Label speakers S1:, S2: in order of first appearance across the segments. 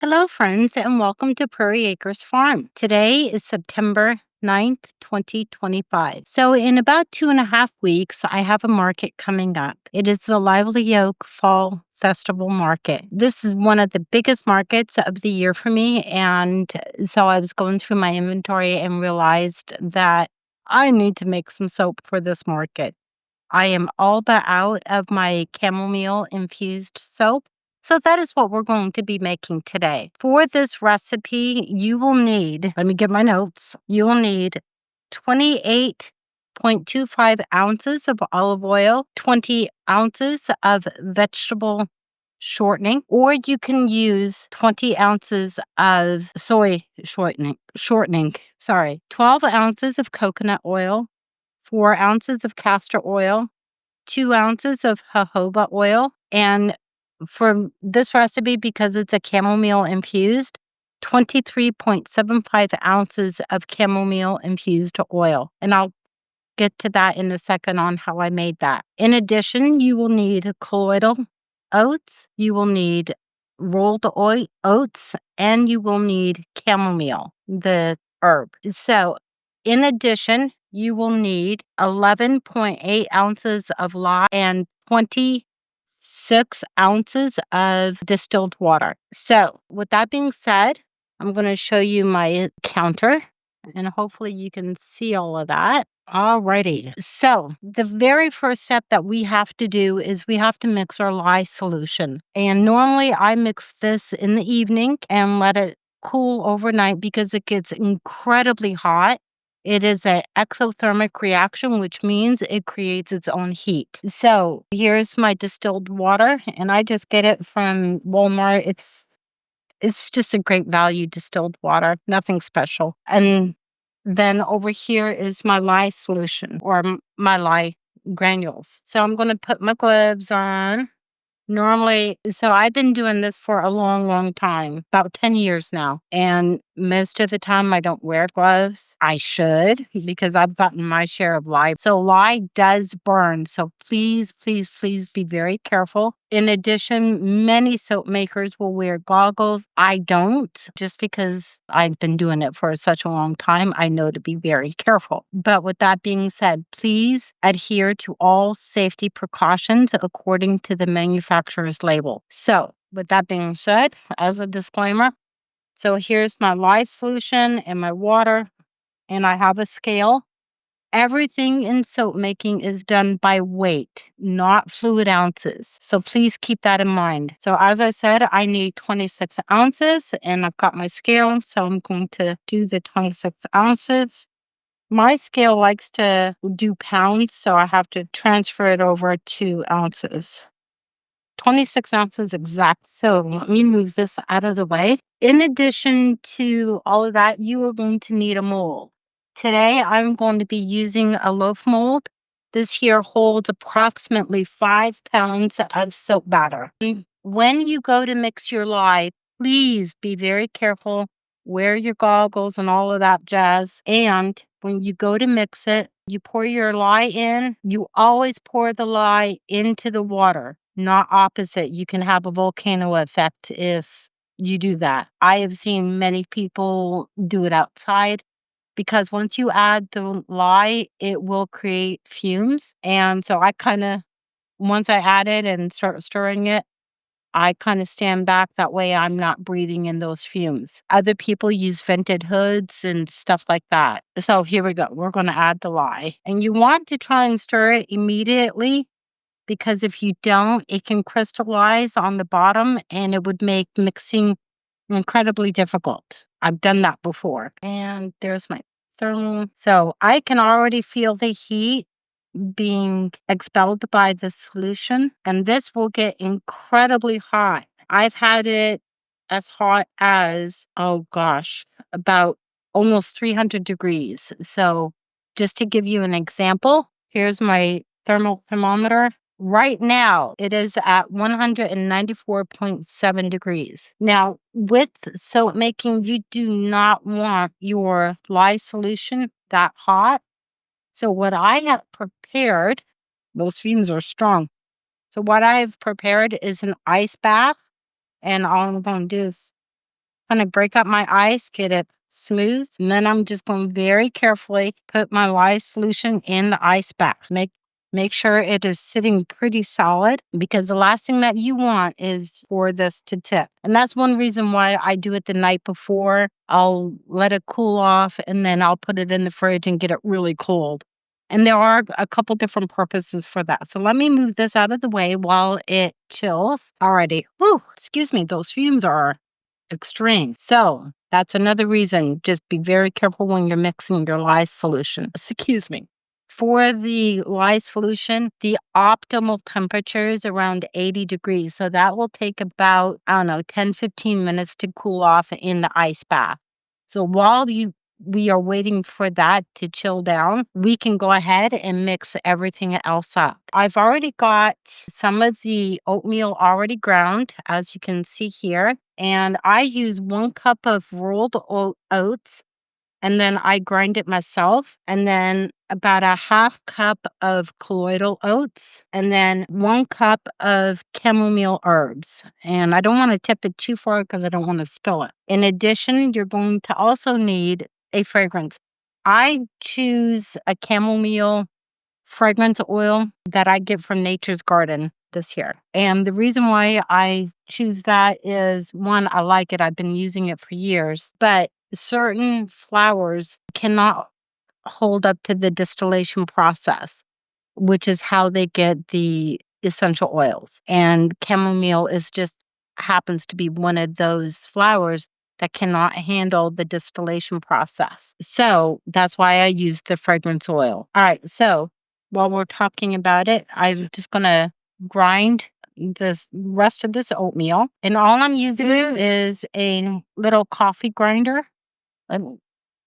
S1: Hello, friends, and welcome to Prairie Acres Farm. Today is September 9th, 2025. So, in about 2.5 weeks, I have a market coming up. It is the Lively Oak Fall Festival Market. This is one of the biggest markets of the year for me. And so, I was going through my inventory and realized that I need to make some soap for this market. I am all but out of my chamomile infused soap. So that is what we're going to be making today. For this recipe, you will need, let me get my notes, you will need 28.25 ounces of olive oil, 20 ounces of vegetable shortening, or you can use 20 ounces of soy shortening, 12 ounces of coconut oil, 4 ounces of castor oil, 2 ounces of jojoba oil, and for this recipe, because it's a chamomile infused, 23.75 ounces of chamomile infused oil. And I'll get to that in a second on how I made that. In addition, you will need colloidal oats, you will need rolled oats, and you will need chamomile, the herb. So, in addition, you will need 11.8 ounces of lye and 26 ounces of distilled water. So, with that being said, I'm going to show you my counter and hopefully you can see all of that. Alrighty. So, the very first step that we have to do is we have to mix our lye solution. And normally I mix this in the evening and let it cool overnight because it gets incredibly hot. It is an exothermic reaction, which means it creates its own heat. So here's my distilled water, and I just get it from Walmart. It's just a great value distilled water, nothing special. And then over here is my lye solution or my lye granules. So I'm going to put my gloves on. Normally, so I've been doing this for a long, long time, about 10 years now. And most of the time I don't wear gloves. I should because I've gotten my share of lye. So lye does burn. So please, please, please be very careful. In addition, many soap makers will wear goggles. I don't, just because I've been doing it for such a long time. I know to be very careful. But with that being said, please adhere to all safety precautions according to the manufacturer's label. So with that being said, as a disclaimer, so here's my lye solution and my water, and I have a scale. Everything in soap making is done by weight, not fluid ounces. So please keep that in mind. So as I said, I need 26 ounces and I've got my scale. So I'm going to do the 26 ounces. My scale likes to do pounds, so I have to transfer it over to ounces. 26 ounces exact. So let me move this out of the way. In addition to all of that, you are going to need a mold. Today, I'm going to be using a loaf mold. This here holds approximately 5 pounds of soap batter. When you go to mix your lye, please be very careful. Wear your goggles and all of that jazz. And when you go to mix it, you pour your lye in. You always pour the lye into the water, not opposite. You can have a volcano effect if you do that. I have seen many people do it outside because once you add the lye, it will create fumes. And so once I add it and start stirring it, I kind of stand back. That way I'm not breathing in those fumes. Other people use vented hoods and stuff like that. So here we go. We're going to add the lye. And you want to try and stir it immediately because if you don't, it can crystallize on the bottom and it would make mixing incredibly difficult. I've done that before. And there's my thermal. So I can already feel the heat being expelled by the solution, and this will get incredibly hot. I've had it as hot as, oh gosh, about almost 300 degrees. So just to give you an example, here's my thermal thermometer. Right now, it is at 194.7 degrees. Now, with soap making, you do not want your lye solution that hot. So what I have prepared, those fumes are strong. So what I've prepared is an ice bath. And all I'm going to do is going to break up my ice, get it smooth, and then I'm just going to very carefully put my lye solution in the ice bath. Make sure it is sitting pretty solid, because the last thing that you want is for this to tip. And that's one reason why I do it the night before. I'll let it cool off, and then I'll put it in the fridge and get it really cold. And there are a couple different purposes for that. So let me move this out of the way while it chills. Alrighty. Whew, excuse me, those fumes are extreme. So that's another reason. Just be very careful when you're mixing your lye solution. Excuse me. For the lye solution, the optimal temperature is around 80 degrees. So that will take about, 10-15 minutes to cool off in the ice bath. So while we are waiting for that to chill down, we can go ahead and mix everything else up. I've already got some of the oatmeal already ground, as you can see here. And I use 1 cup of rolled oats, and then I grind it myself. And then about a half cup of colloidal oats, and then 1 cup of chamomile herbs. And I don't want to tip it too far because I don't want to spill it. In addition, you're going to also need a fragrance. I choose a chamomile fragrance oil that I get from Nature's Garden this year. And the reason why I choose that is, one, I like it. I've been using it for years. But certain flowers cannot hold up to the distillation process, which is how they get the essential oils. And chamomile happens to be one of those flowers that cannot handle the distillation process. So that's why I use the fragrance oil. All right. So while we're talking about it, I'm just going to grind this rest of this oatmeal. And all I'm using is a little coffee grinder. Let me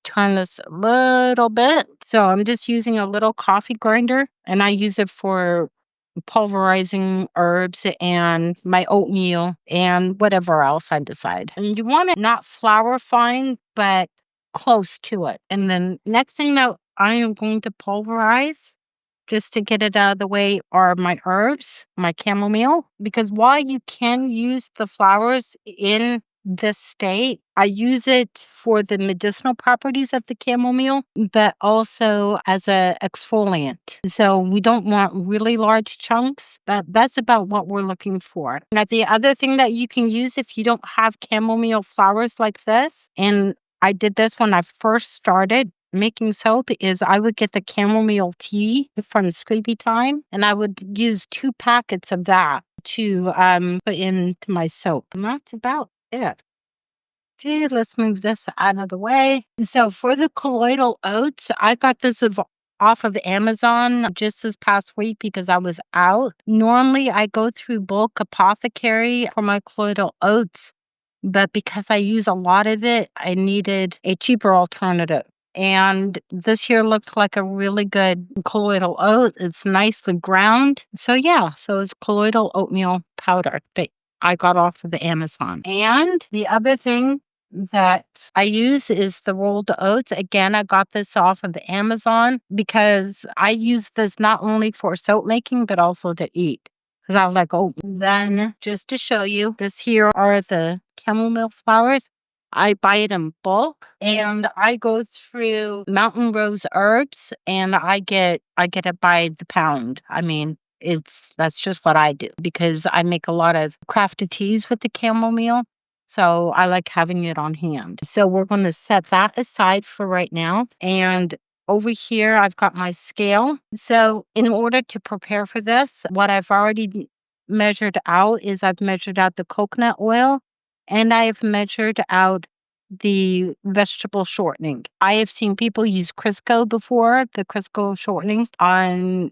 S1: turn this a little bit. So I'm just using a little coffee grinder, and I use it for pulverizing herbs and my oatmeal and whatever else I decide. And you want it not flour fine, but close to it. And then next thing that I am going to pulverize, just to get it out of the way, are my herbs, my chamomile. Because while you can use the flowers in this state, I use it for the medicinal properties of the chamomile, but also as a exfoliant. So we don't want really large chunks. That's about what we're looking for. Now, the other thing that you can use if you don't have chamomile flowers like this, and I did this when I first started making soap, is I would get the chamomile tea from Sleepy Time, and I would use 2 packets of that to put into my soap. And that's about it. Okay, let's move this out of the way. So for the colloidal oats, I got this off of Amazon just this past week because I was out. Normally, I go through bulk apothecary for my colloidal oats, but because I use a lot of it, I needed a cheaper alternative. And this here looks like a really good colloidal oat. It's nicely ground. So it's colloidal oatmeal powder that I got off of the Amazon. And the other thing that I use is the rolled oats. Again, I got this off of the Amazon because I use this not only for soap making, but also to eat. Because I was like, then just to show you, this here are the chamomile flowers. I buy it in bulk, and I go through Mountain Rose Herbs, and I get it by the pound. I mean, that's just what I do because I make a lot of crafted teas with the chamomile. So I like having it on hand. So we're going to set that aside for right now. And over here, I've got my scale. So in order to prepare for this, what I've already measured out is I've measured out the coconut oil, and I have measured out the vegetable shortening. I have seen people use Crisco before, the Crisco shortening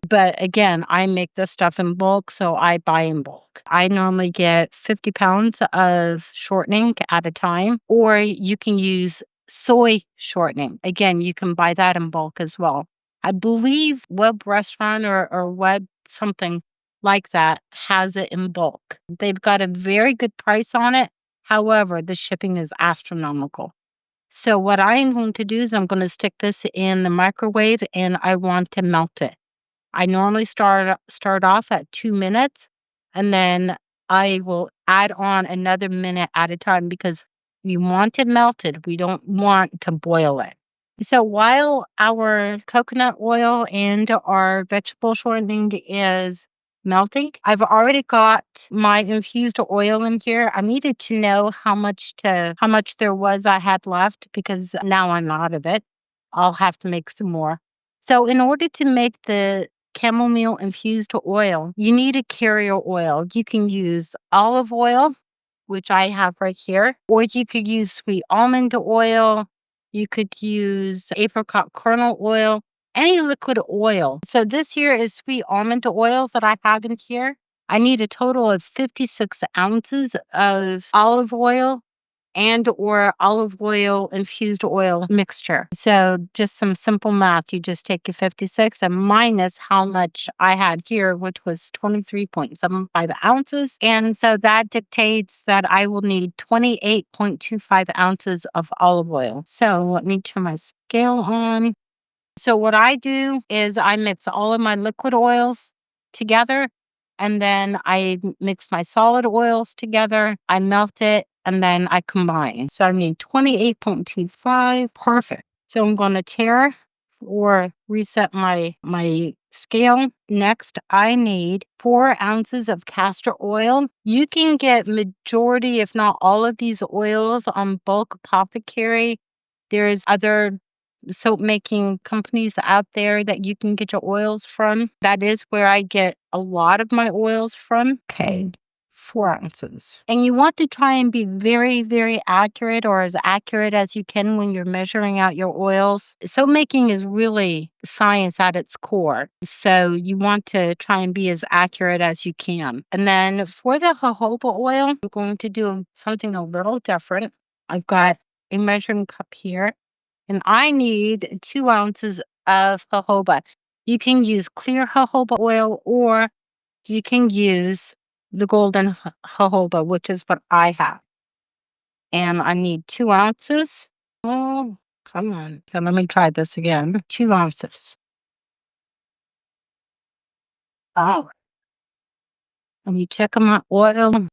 S1: but again, I make this stuff in bulk, so I buy in bulk. I normally get 50 pounds of shortening at a time, or you can use soy shortening. Again, you can buy that in bulk as well. I believe Web Restaurant or Web something like that has it in bulk. They've got a very good price on it. However, the shipping is astronomical. So what I'm going to do is I'm going to stick this in the microwave, and I want to melt it. I normally start off at 2 minutes, and then I will add on another minute at a time because You want it melted. We don't want to boil it. So while our coconut oil and our vegetable shortening is melting, I've already got my infused oil in here. I needed to know how much there was I had left because now I'm out of it. I'll have to make some more. So in order to make the chamomile infused oil, you need a carrier oil. You can use olive oil, which I have right here, or you could use sweet almond oil. You could use apricot kernel oil, any liquid oil. So this here is sweet almond oil that I have in here. I need a total of 56 ounces of olive oil and or olive oil infused oil mixture. So just some simple math. You just take your 56 and minus how much I had here, which was 23.75 ounces. And so that dictates that I will need 28.25 ounces of olive oil. So let me turn my scale on. So what I do is I mix all of my liquid oils together, and then I mix my solid oils together. I melt it, and then I combine. So I need 28.25. Perfect. So I'm going to tare or reset my scale. Next, I need 4 ounces of castor oil. You can get majority, if not all of these oils on bulk apothecary. There's other soap making companies out there that you can get your oils from. That is where I get a lot of my oils from. Okay, 4 ounces. And you want to try and be very, very accurate, or as accurate as you can when you're measuring out your oils. Soap making is really science at its core. So you want to try and be as accurate as you can. And then for the jojoba oil, I'm going to do something a little different. I've got a measuring cup here. And I need 2 ounces of jojoba. You can use clear jojoba oil, or you can use the golden jojoba, which is what I have. And I need 2 ounces. Oh, come on. Okay, let me try this again. 2 ounces. Oh. Let me check on my oil. All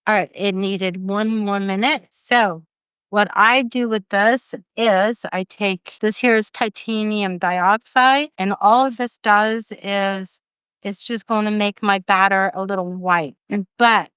S1: right, it needed 1 more minute. So what I do with this is I take, this here is titanium dioxide, and all of this does is it's just going to make my batter a little white. But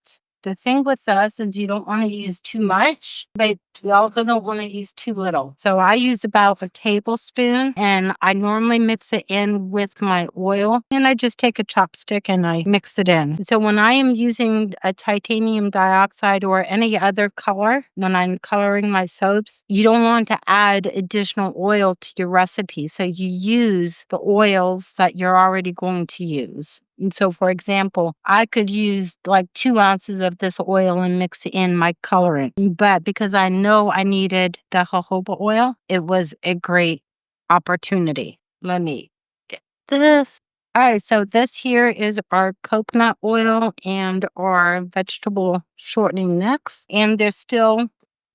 S1: the thing with this is you don't want to use too much, but you also don't want to use too little. So I use about a tablespoon, and I normally mix it in with my oil, and I just take a chopstick and I mix it in. So when I am using a titanium dioxide or any other color, when I'm coloring my soaps, you don't want to add additional oil to your recipe. So you use the oils that you're already going to use. And so, for example, I could use like 2 ounces of this oil and mix in my coloring. But because I know I needed the jojoba oil, it was a great opportunity. Let me get this. All right, so this here is our coconut oil and our vegetable shortening mix. And there's still,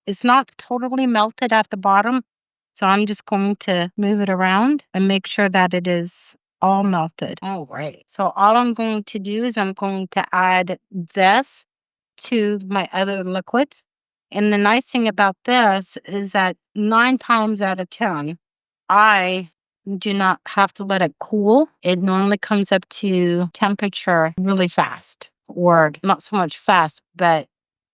S1: it's not totally melted at the bottom. So I'm just going to move it around and make sure that it is all melted. All right. So all I'm going to do is I'm going to add this to my other liquids. And the nice thing about this is that 9 times out of 10, I do not have to let it cool. It normally comes up to temperature really fast, or not so much fast, but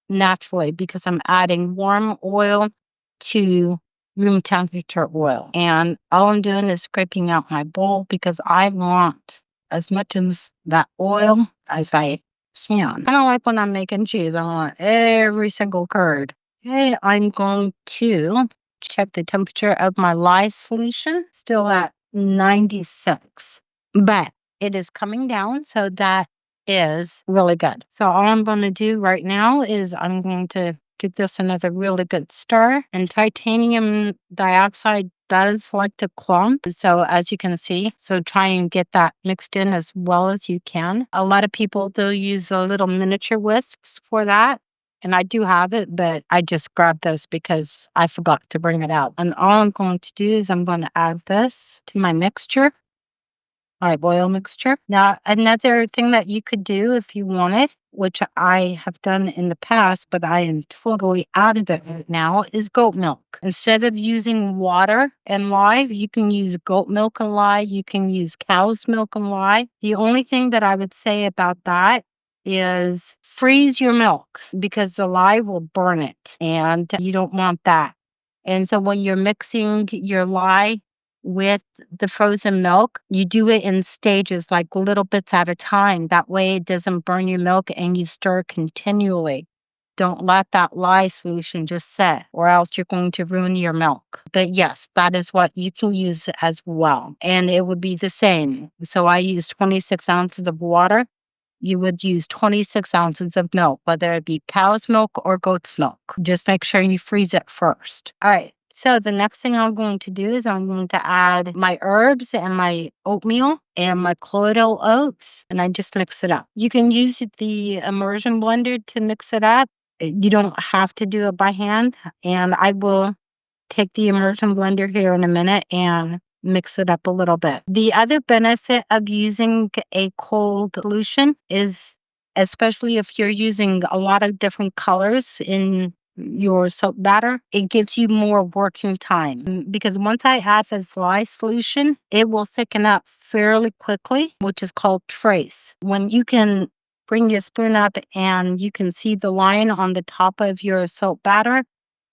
S1: naturally, because I'm adding warm oil to room temperature oil. And all I'm doing is scraping out my bowl because I want as much of that oil as I can. Kind of like when I'm making cheese, I want every single curd. Okay, I'm going to check the temperature of my lye solution. Still at 96. But it is coming down, so that is really good. So all I'm going to do right now is I'm going to give this another really good stir. And titanium dioxide does like to clump. So as you can see, so try and get that mixed in as well as you can. A lot of people, they'll use a little miniature whisks for that. And I do have it, but I just grabbed this because I forgot to bring it out. And all I'm going to do is I'm going to add this to my mixture. My oil mixture. Now, another thing that you could do if you wanted which I have done in the past, but I am totally out of it right now, is goat milk. Instead of using water and lye, you can use goat milk and lye. You can use cow's milk and lye. The only thing that I would say about that is freeze your milk because the lye will burn it and you don't want that. And so when you're mixing your lye with the frozen milk, you do it in stages, like little bits at a time. That way it doesn't burn your milk and you stir continually. Don't let that lye solution just set or else you're going to ruin your milk. But yes, that is what you can use as well. And it would be the same. So I use 26 ounces of water. You would use 26 ounces of milk, whether it be cow's milk or goat's milk. Just make sure you freeze it first. All right. So the next thing I'm going to do is I'm going to add my herbs and my oatmeal and my colloidal oats, and I just mix it up. You can use the immersion blender to mix it up. You don't have to do it by hand, and I will take the immersion blender here in a minute and mix it up a little bit. The other benefit of using a cold solution is, especially if you're using a lot of different colors in your soap batter, it gives you more working time. Because once I add this lye solution, it will thicken up fairly quickly, which is called trace. When you can bring your spoon up and you can see the line on the top of your soap batter,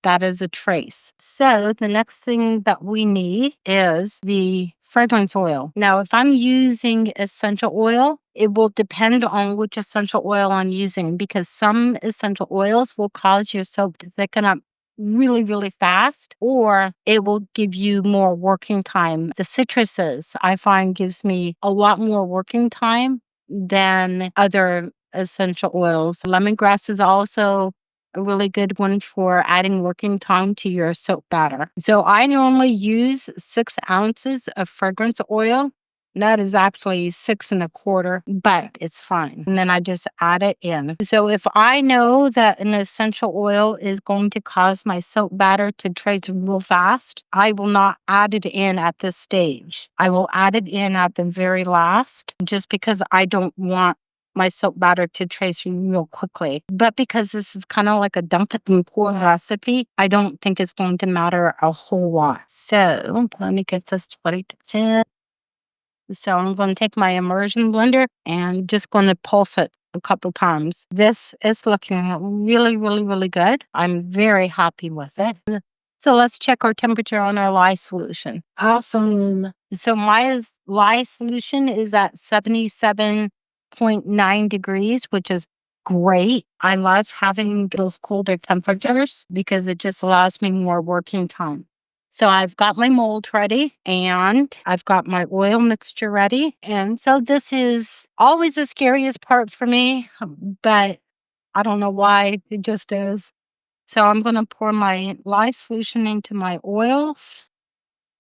S1: that is a trace. So the next thing that we need is the fragrance oil. Now, if I'm using essential oil, it will depend on which essential oil I'm using because some essential oils will cause your soap to thicken up really, really fast, or it will give you more working time. The citruses, I find, gives me a lot more working time than other essential oils. Lemongrass is also a really good one for adding working time to your soap batter. So I normally use 6 ounces of fragrance oil. That is actually 6 1/4, but it's fine. And then I just add it in. So if I know that an essential oil is going to cause my soap batter to trace real fast, I will not add it in at this stage. I will add it in at the very last just because I don't want my soap batter to trace real quickly. But because this is kind of like a dump it and pour recipe, I don't think it's going to matter a whole lot. So let me get this 20 to 10. So I'm going to take my immersion blender and just going to pulse it a couple times. This is looking really, really, really good. I'm very happy with it. So let's check our temperature on our lye solution. Awesome. So my lye solution is at 77.9 degrees, which is great. I love having those colder temperatures because it just allows me more working time. So I've got my mold ready and I've got my oil mixture ready. And so this is always the scariest part for me, but I don't know why, it just is. So I'm going to pour my lye solution into my oils.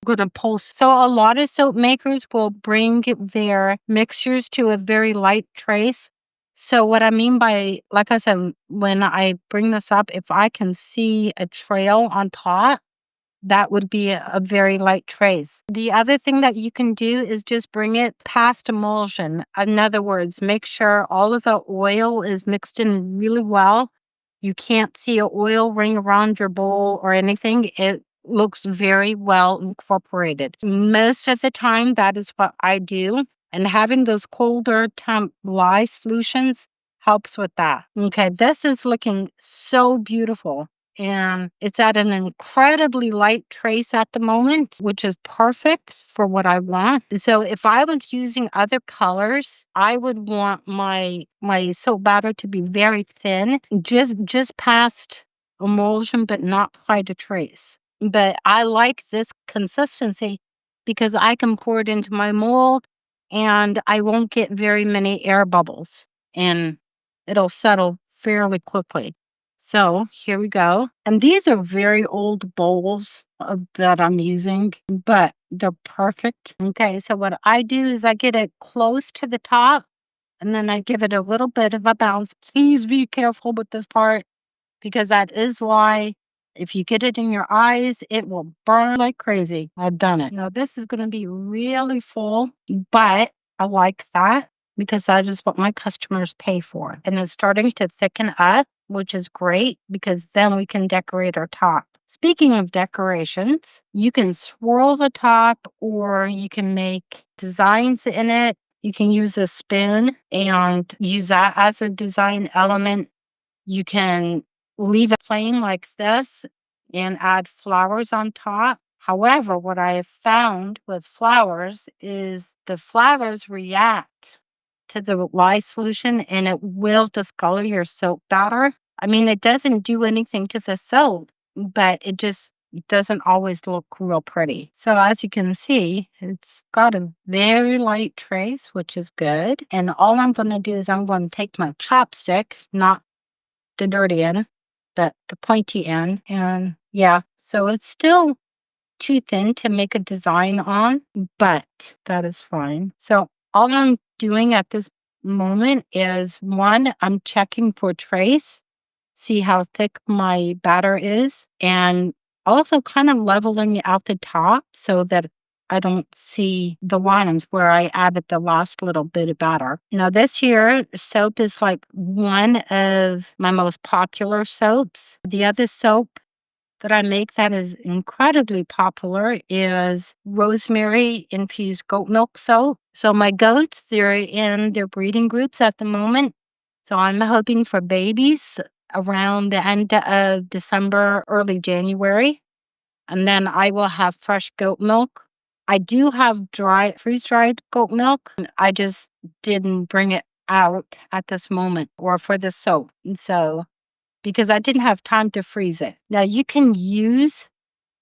S1: I'm going to pulse. So a lot of soap makers will bring their mixtures to a very light trace. So what I mean by, like I said, when I bring this up, if I can see a trail on top, that would be a very light trace. The other thing that you can do is just bring it past emulsion. In other words, make sure all of the oil is mixed in really well. You can't see an oil ring around your bowl or anything. It looks very well incorporated. Most of the time, that is what I do. And having those colder temp lye solutions helps with that. Okay, this is looking so beautiful. And it's at an incredibly light trace at the moment, which is perfect for what I want. So if I was using other colors, I would want my soap batter to be very thin, just past emulsion, but not quite a trace. But I like this consistency because I can pour it into my mold and I won't get very many air bubbles and it'll settle fairly quickly. So here we go. And these are very old bowls that I'm using, but they're perfect. Okay, so what I do is I get it close to the top and then I give it a little bit of a bounce. Please be careful with this part because that is why if you get it in your eyes, it will burn like crazy. I've done it. Now this is going to be really full, but I like that because that is what my customers pay for. And it's starting to thicken up, which is great because then we can decorate our top. Speaking of decorations, you can swirl the top or you can make designs in it. You can use a spoon and use that as a design element. You can leave it plain like this and add flowers on top. However, what I have found with flowers is the flowers react to the lye solution and it will discolor your soap batter. I mean, it doesn't do anything to the soap, but it just doesn't always look real pretty. So as you can see, it's got a very light trace, which is good. And all I'm going to do is I'm going to take my chopstick, not the dirty end, but the pointy end. And yeah, so it's still too thin to make a design on, but that is fine. So all I'm doing at this moment is one, I'm checking for trace, see how thick my batter is, and also kind of leveling out the top so that I don't see the lines where I added the last little bit of batter. Now this here soap is like one of my most popular soaps. The other soap that I make that is incredibly popular is rosemary infused goat milk soap. So my goats, they're in their breeding groups at the moment. So I'm hoping for babies around the end of December, early January. And then I will have fresh goat milk. I do have freeze-dried goat milk. I just didn't bring it out at this moment or for the soap. And so because I didn't have time to freeze it. Now you can use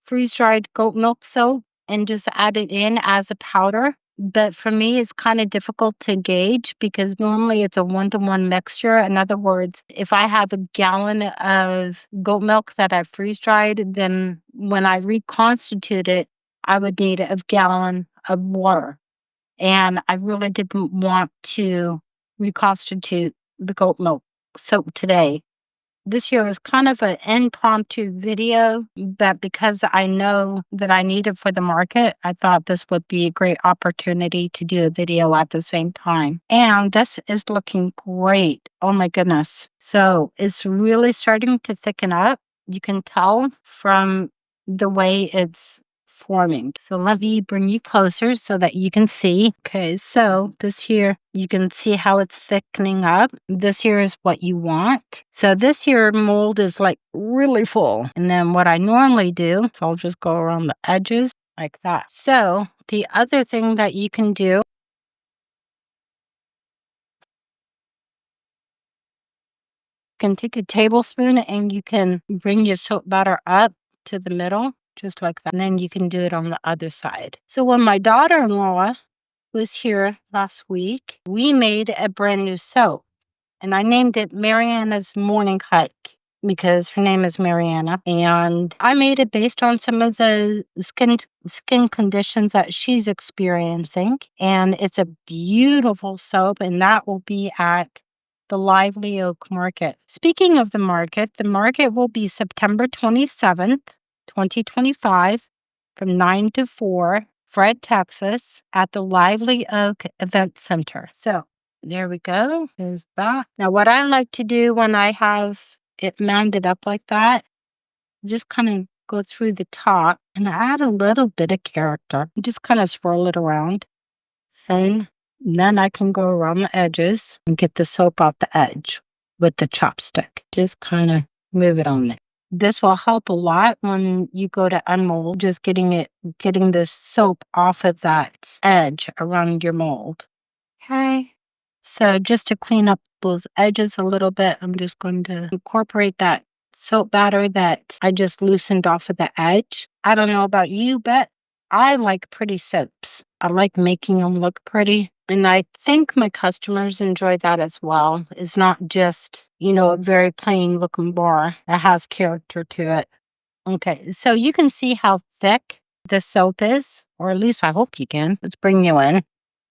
S1: freeze-dried goat milk soap and just add it in as a powder. But for me, it's kind of difficult to gauge because normally it's a 1-to-1 mixture. In other words, if I have a gallon of goat milk that I freeze-dried, then when I reconstitute it, I would need a gallon of water. And I really didn't want to reconstitute the goat milk soap today. This year was kind of an impromptu video, but because I know that I need it for the market, I thought this would be a great opportunity to do a video at the same time. And this is looking great. Oh my goodness. So it's really starting to thicken up. You can tell from the way it's forming. So let me bring you closer so that you can see. Okay, so this here, you can see how it's thickening up. This here is what you want. So this here mold is like really full. And then what I normally do, so I'll just go around the edges like that. So the other thing that you can do, you can take a tablespoon and you can bring your soap batter up to the middle, just like that. And then you can do it on the other side. So when my daughter-in-law was here last week, we made a brand new soap. And I named it Mariana's Morning Hike because her name is Mariana. And I made it based on some of the skin conditions that she's experiencing. And it's a beautiful soap, and that will be at the Lively Oak Market. Speaking of the market will be September 27th, 2025, from 9 to 4, Fred, Texas, at the Lively Oak Event Center. So there we go. There's that. Now, what I like to do when I have it mounded up like that, just kind of go through the top and add a little bit of character. Just kind of swirl it around. And then I can go around the edges and get the soap off the edge with the chopstick. Just kind of move it on there. This will help a lot when you go to unmold, just getting the soap off of that edge around your mold. Okay. So just to clean up those edges a little bit, I'm just going to incorporate that soap batter that I just loosened off of the edge. I don't know about you, but I like pretty soaps. I like making them look pretty. And I think my customers enjoy that as well. It's not just, a very plain looking bar. It has character to it. Okay, so you can see how thick the soap is, or at least I hope you can. Let's bring you in.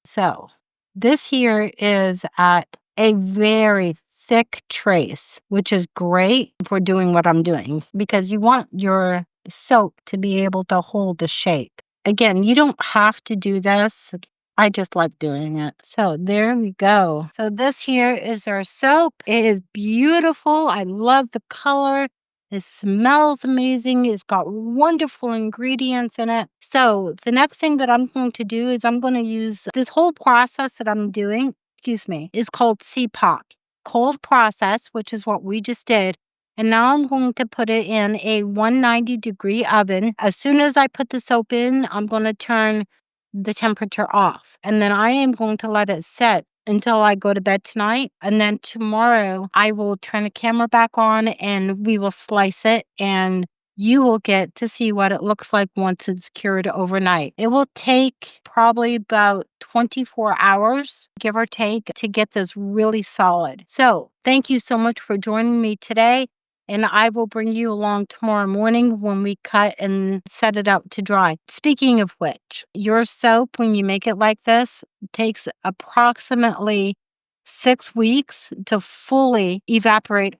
S1: So this here is at a very thick trace, which is great for doing what I'm doing because you want your soap to be able to hold the shape. Again, you don't have to do this. I just like doing it. So there we go. So this here is our soap. It is beautiful. I love the color. It smells amazing. It's got wonderful ingredients in it. So the next thing that I'm going to do is I'm going to use this whole process that I'm doing, is called CPOC, cold process, which is what we just did. And now I'm going to put it in a 190-degree oven. As soon as I put the soap in, I'm going to turn the temperature off. And then I am going to let it set until I go to bed tonight. And then tomorrow I will turn the camera back on and we will slice it, and you will get to see what it looks like once it's cured overnight. It will take probably about 24 hours, give or take, to get this really solid. So thank you so much for joining me today. And I will bring you along tomorrow morning when we cut and set it out to dry. Speaking of which, your soap, when you make it like this, takes approximately 6 weeks to fully evaporate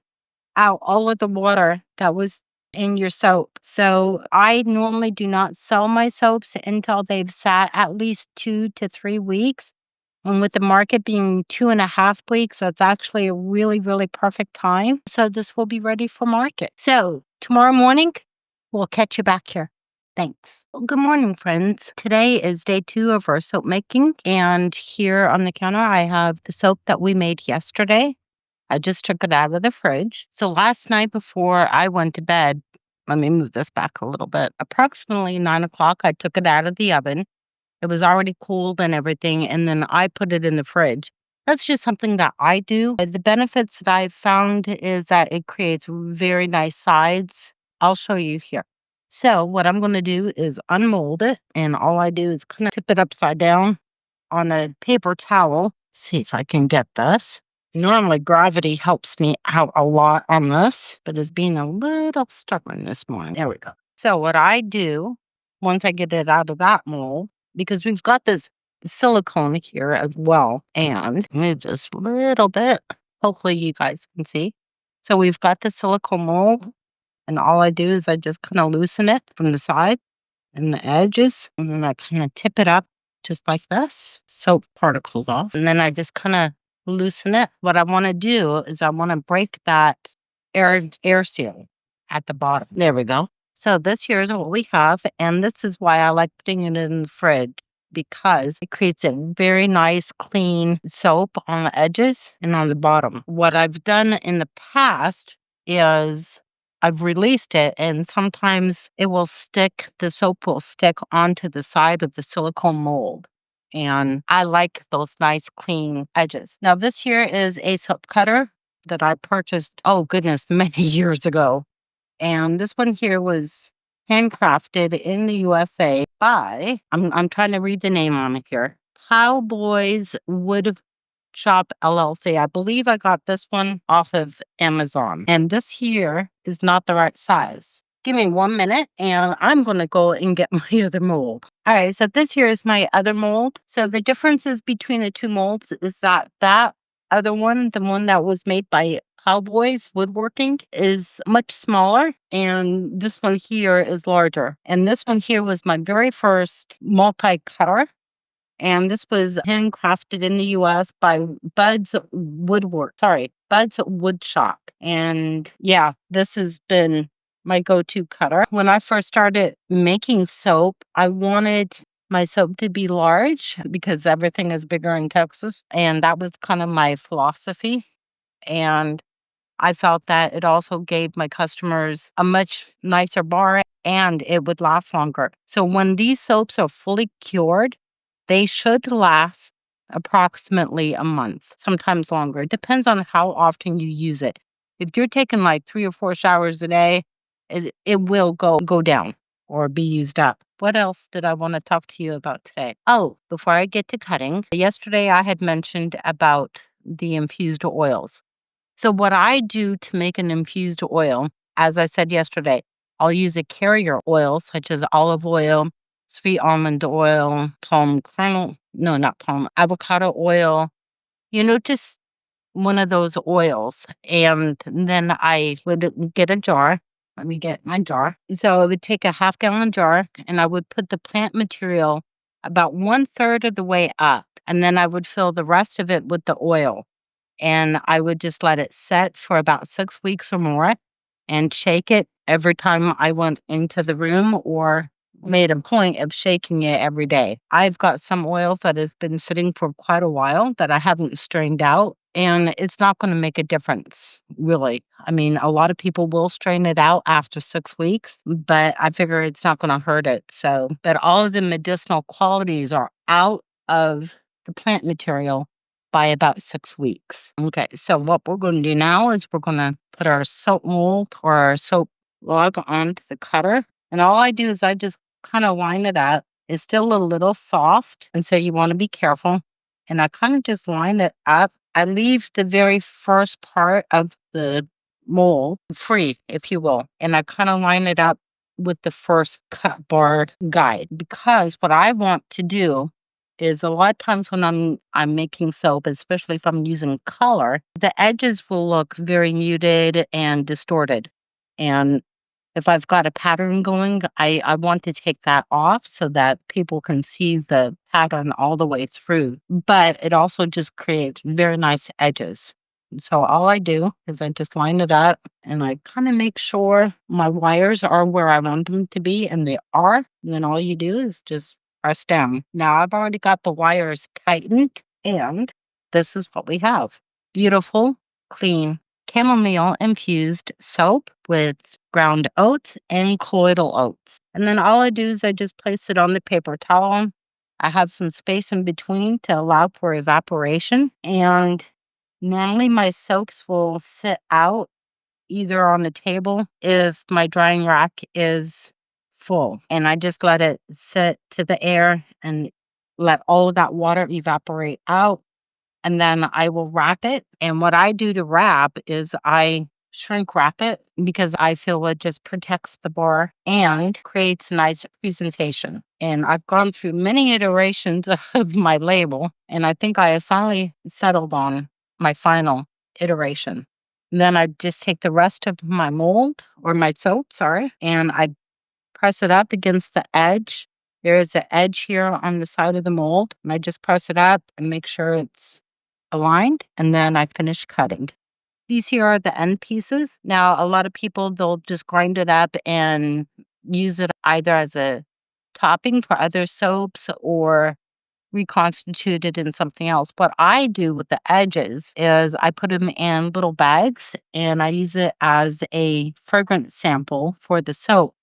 S1: out all of the water that was in your soap. So I normally do not sell my soaps until they've sat at least 2 to 3 weeks. And with the market being 2.5 weeks, that's actually a really, really perfect time. So this will be ready for market. So tomorrow morning, we'll catch you back here. Thanks. Well, good morning, friends. Today is day 2 of our soap making. And here on the counter, I have the soap that we made yesterday. I just took it out of the fridge. So last night before I went to bed, let me move this back a little bit. Approximately 9 o'clock, I took it out of the oven. It was already cooled and everything, and then I put it in the fridge. That's just something that I do. The benefits that I've found is that it creates very nice sides. I'll show you here. So what I'm going to do is unmold it, and all I do is kind of tip it upside down on a paper towel. See if I can get this. Normally gravity helps me out a lot on this, but it's being a little stubborn this morning. There we go. So what I do, once I get it out of that mold, because we've got this silicone here as well, and move just a little bit. Hopefully you guys can see. So we've got the silicone mold, and all I do is I just kind of loosen it from the side and the edges, and then I kind of tip it up just like this, soap particles off, and then I just kind of loosen it. What I want to do is I want to break that air seal at the bottom. There we go. So this here is what we have, and this is why I like putting it in the fridge, because it creates a very nice, clean soap on the edges and on the bottom. What I've done in the past is I've released it, and sometimes the soap will stick onto the side of the silicone mold. And I like those nice, clean edges. Now, this here is a soap cutter that I purchased, oh goodness, many years ago. And this one here was handcrafted in the USA by, I'm trying to read the name on it here, Plowboys Wood Shop LLC. I believe I got this one off of Amazon. And this here is not the right size. Give me 1 minute and I'm going to go and get my other mold. All right, so this here is my other mold. So the differences between the two molds is that other one, the one that was made by Cowboys Woodworking, is much smaller, and this one here is larger. And this one here was my very first multi-cutter, and this was handcrafted in the US by Bud's Wood Shop. And yeah, this has been my go-to cutter. When I first started making soap, I wanted my soap to be large because everything is bigger in Texas. And that was kind of my philosophy. And I felt that it also gave my customers a much nicer bar and it would last longer. So when these soaps are fully cured, they should last approximately a month, sometimes longer. It depends on how often you use it. If you're taking like 3 or 4 showers a day, it will go down or be used up. What else did I want to talk to you about today? Oh, before I get to cutting, yesterday I had mentioned about the infused oils. So what I do to make an infused oil, as I said yesterday, I'll use a carrier oil such as olive oil, sweet almond oil, avocado oil, just one of those oils. And then I would get a jar. Let me get my jar. So I would take a 1/2 gallon jar and I would put the plant material about 1/3 of the way up. And then I would fill the rest of it with the oil. And I would just let it set for about 6 weeks or more and shake it every time I went into the room or made a point of shaking it every day. I've got some oils that have been sitting for quite a while that I haven't strained out, and it's not going to make a difference, really. I mean, a lot of people will strain it out after 6 weeks, but I figure it's not going to hurt it. So, but all of the medicinal qualities are out of the plant material by about 6 weeks. Okay, so what we're going to do now is we're going to put our soap mold or our soap log onto the cutter. And all I do is I just kind of line it up. It's still a little soft, and so you want to be careful. And I kind of just line it up. I leave the very first part of the mold free, if you will. And I kind of line it up with the first cut bar guide, because what I want to do is a lot of times when I'm making soap, especially if I'm using color, the edges will look very muted and distorted. And if I've got a pattern going, I want to take that off so that people can see the pattern all the way through. But it also just creates very nice edges. So all I do is I just line it up and I kind of make sure my wires are where I want them to be, and they are. And then all you do is just press down. Now I've already got the wires tightened, and this is what we have. Beautiful, clean chamomile infused soap with ground oats and colloidal oats. And then all I do is I just place it on the paper towel. I have some space in between to allow for evaporation. And normally my soaps will sit out either on the table if my drying rack is full. And I just let it sit to the air and let all of that water evaporate out. And then I will wrap it. And what I do to wrap is I shrink wrap it because I feel it just protects the bar and creates a nice presentation. And I've gone through many iterations of my label, and I think I have finally settled on my final iteration. And then I just take the rest of my mold or my soap, and I press it up against the edge. There is an edge here on the side of the mold, and I just press it up and make sure it's aligned, and then I finish cutting. These here are the end pieces. Now, a lot of people, they'll just grind it up and use it either as a topping for other soaps or reconstitute it in something else. What I do with the edges is I put them in little bags and I use it as a fragrant sample for the soap.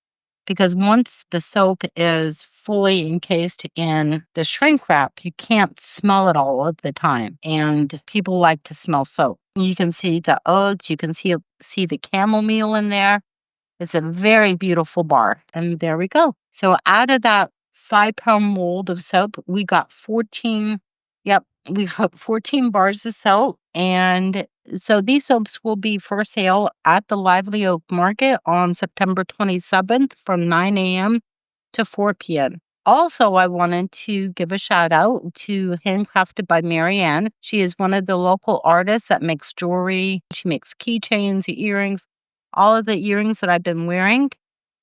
S1: Because once the soap is fully encased in the shrink wrap, you can't smell it all of the time. And people like to smell soap. You can see the oats, you can see the chamomile in there. It's a very beautiful bar. And there we go. So out of that 5-pound mold of soap, we got 14. Yep, we got 14 bars of soap. And so these soaps will be for sale at the Lively Oak Market on September 27th from 9 a.m. to 4 p.m. Also, I wanted to give a shout out to Handcrafted by Marianne. She is one of the local artists that makes jewelry. She makes keychains, earrings, all of the earrings that I've been wearing.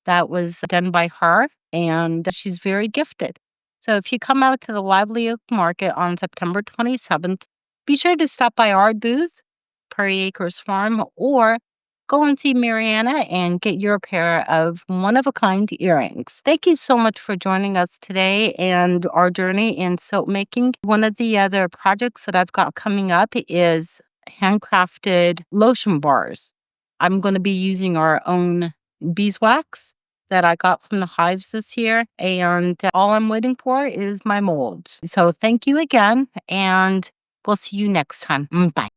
S1: That was done by her, and she's very gifted. So if you come out to the Lively Oak Market on September 27th, be sure to stop by our booth, Prairie Acres Farm, or go and see Mariana and get your pair of one-of-a-kind earrings. Thank you so much for joining us today and our journey in soap making. One of the other projects that I've got coming up is handcrafted lotion bars. I'm going to be using our own beeswax that I got from the hives this year, and all I'm waiting for is my molds. So thank you again, and we'll see you next time. Bye.